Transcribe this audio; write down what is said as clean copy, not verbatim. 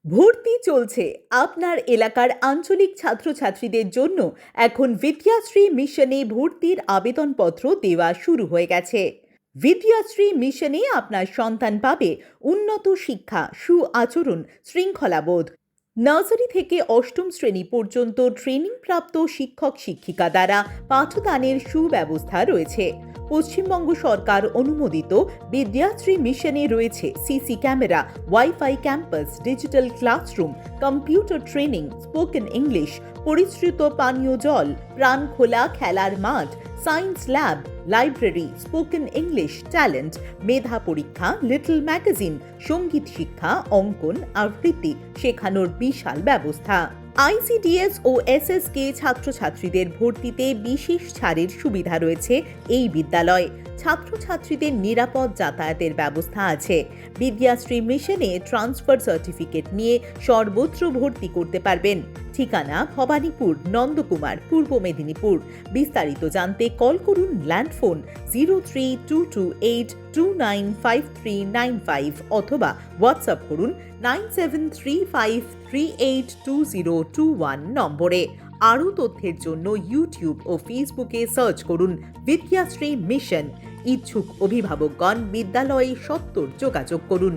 ভর্তি চলছে আপনার এলাকার আঞ্চলিক ছাত্রছাত্রীদের জন্য। এখন বিদ্যাশ্রী মিশনে ভর্তির আবেদনপত্র দেওয়া শুরু হয়ে গেছে। বিদ্যাশ্রী মিশনে আপনার সন্তান পাবে উন্নত শিক্ষা, সুআচরণ, শৃঙ্খলাবোধ। নার্সারি থেকে অষ্টম শ্রেণী পর্যন্ত ট্রেনিংপ্রাপ্ত শিক্ষক শিক্ষিকা দ্বারা পাঠদানের সুব্যবস্থা রয়েছে। পশ্চিমবঙ্গ সরকার অনুমোদিত বিদ্যাশ্রী মিশনে রয়েছে CC camera, WiFi campus, digital classroom, computer training, spoken English, পরিশ্রুত পানীয় জল, প্রাণখোলা খেলার মাঠ, science lab, library, spoken English, talent, মেধা পরীক্ষা, লিটল ম্যাগাজিন, সঙ্গীত শিক্ষা, অঙ্কন, আবৃত্তি শেখানোর বিশাল ব্যবস্থা। আইসিডিএস ও এসএসকে ছাত্রছাত্রীদের ভর্তিতে বিশেষ ছাড়ের সুবিধা রয়েছে এই বিদ্যালয়ে। ছাত্রছাত্রীদের নিরাপদ যাতায়াতের ব্যবস্থা আছে। বিদ্যাশ্রী মিশনে ট্রান্সফার সার্টিফিকেট নিয়ে সর্বত্র ভর্তি করতে পারবেন। ঠিকানা ভবানীপুর, নন্দকুমার, পূর্ব মেদিনীপুর। বিস্তারিত জানতে কল করুন ল্যান্ডফোন 0322829539 অথবা হোয়াটসঅ্যাপ করুন 9735382021 নম্বরে। আরও তথ্যের জন্য ইউটিউব ও ফেসবুকে সার্চ করুন বিদ্যাশ্রী মিশন। ইচ্ছুক অভিভাবকগণ বিদ্যালয়ে সত্বর যোগাযোগ করুন।